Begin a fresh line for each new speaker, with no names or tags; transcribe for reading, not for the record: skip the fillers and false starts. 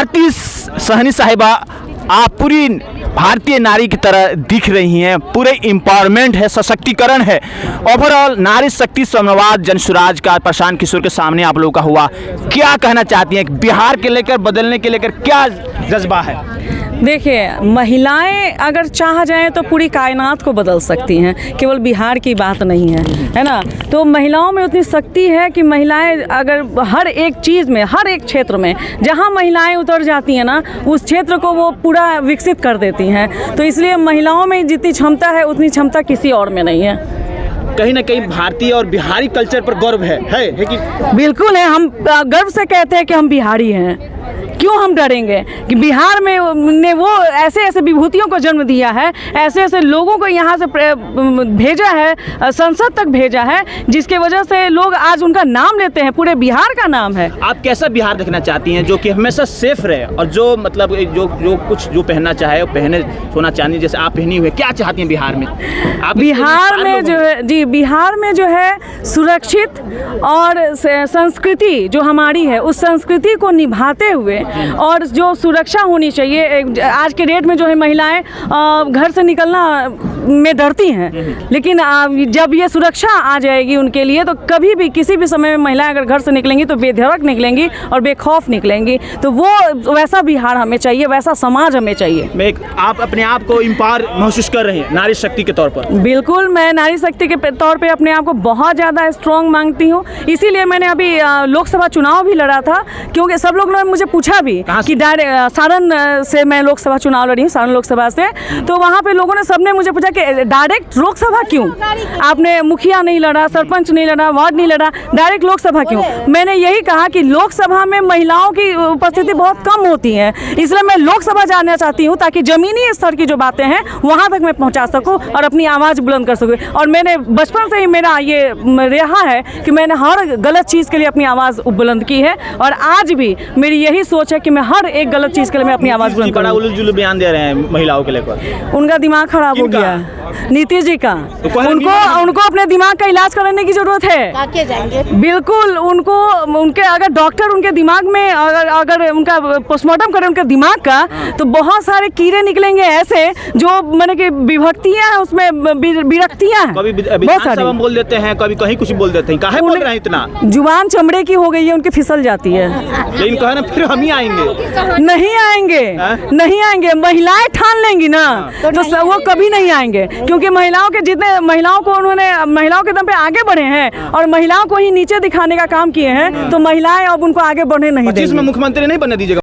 भारतीय सहनी साहिबा, आप पूरी भारतीय नारी की तरह दिख रही हैं। पूरे एम्पावरमेंट है, सशक्तिकरण है। ओवरऑल नारी शक्ति साम्यवाद जन स्वराज का प्रशांत किशोर के सामने आप लोगों का हुआ, क्या कहना चाहती हैं? बिहार के लेकर, बदलने के लेकर क्या जज्बा है?
देखिए, महिलाएं अगर चाह जाएं तो पूरी कायनात को बदल सकती हैं, केवल बिहार की बात नहीं है ना। तो महिलाओं में उतनी शक्ति है कि महिलाएं अगर हर एक चीज़ में, हर एक क्षेत्र में जहां महिलाएं उतर जाती हैं ना, उस क्षेत्र को वो पूरा विकसित कर देती हैं। तो इसलिए महिलाओं में जितनी क्षमता है उतनी क्षमता किसी और में नहीं है।
कहीं ना कहीं भारतीय और बिहारी कल्चर पर गर्व है कि?
बिल्कुल है, हम गर्व से कहते हैं कि हम बिहारी हैं। क्यों हम डरेंगे कि बिहार में ने वो ऐसे ऐसे विभूतियों को जन्म दिया है, ऐसे ऐसे लोगों को यहाँ से भेजा है, संसद तक भेजा है, जिसके वजह से लोग आज उनका नाम लेते हैं, पूरे बिहार का नाम है।
आप कैसा बिहार देखना चाहती हैं जो कि हमेशा सेफ रहे और जो मतलब जो कुछ जो पहनना चाहे वो पहने, सोना चांदी जैसे आप पहनी हुई, क्या चाहती हैं बिहार में? आप
बिहार में जो है जी, बिहार में जो है सुरक्षित और संस्कृति जो हमारी है, उस संस्कृति को निभाते हुए और जो सुरक्षा होनी चाहिए। आज के डेट में जो है महिलाएं घर से निकलना में डरती हैं, लेकिन जब ये सुरक्षा आ जाएगी उनके लिए तो कभी भी किसी भी समय में महिलाएं अगर घर से निकलेंगी तो बेधड़क निकलेंगी और बेखौफ निकलेंगी। तो वो वैसा बिहार हमें चाहिए, वैसा समाज हमें चाहिए।
आप अपने आप को एम्पावर महसूस कर रहे हैं नारी शक्ति के तौर पर?
बिल्कुल, मैं नारी शक्ति के तौर पे अपने आप को बहुत ज़्यादा स्ट्रॉन्ग मांगती हूँ। इसीलिए मैंने अभी लोकसभा चुनाव भी लड़ा था, क्योंकि सब लोग ने मुझे पूछा भी कि सारण से मैं लोकसभा चुनाव लड़ी हूँ, सारण लोकसभा से। तो वहाँ पे लोगों ने, सबने मुझे पूछा कि डायरेक्ट लोकसभा क्यों, आपने मुखिया नहीं लड़ा, सरपंच नहीं लड़ा, वार्ड नहीं लड़ा, डायरेक्ट लोकसभा क्यों? मैंने यही कहा कि लोकसभा में महिलाओं की उपस्थिति बहुत कम होती है, इसलिए मैं लोकसभा जाना चाहती हूँ ताकि जमीनी स्तर की जो बातें हैं वहाँ तक मैं पहुँचा सकूँ और अपनी आवाज़ बुलंद कर सकूँ। और मैंने बचपन से ही मेरा ये रहा है कि मैंने हर गलत चीज़ के लिए अपनी आवाज़ बुलंद की है और आज भी मेरी यही सोच है कि मैं हर एक गलत चीज़ के लिए मैं अपनी आवाज़ बुलंद करूँ।
बड़ा उलझुल बयान दे रहे हैं महिलाओं के लेकर,
उनका दिमाग खराब हो गया है, नीतीश जी का। उनको अपने दिमाग का इलाज कराने की जरूरत है। बिल्कुल, उनके अगर डॉक्टर उनके दिमाग में अगर उनका पोस्टमार्टम करें उनके दिमाग का, तो बहुत सारे कीड़े निकलेंगे ऐसे जो मैंने कि विभक्तियां हैं, उसमें विरक्तियां हैं,
कभी
बहुत सारी
बोल देते हैं, कभी कहीं कुछ बोल देते हैं। काहे बोल रहे हैं इतना?
जुबान चमड़े की हो गई है, उनकी फिसल जाती है।
लेकिन कहे ना फिर हम ही आएंगे।
नहीं आएंगे, नहीं आएंगे। महिलाएं ठान लेंगी ना तो वो कभी नहीं आएंगे, क्योंकि महिलाओं को उन्होंने महिलाओं के दम पे आगे बढ़े हैं और महिलाओं को ही नीचे दिखाने का काम किए हैं। तो महिलाएं अब उनको आगे बढ़ने नहीं देंगी।
मुख्यमंत्री नहीं बनने दीजिएगा।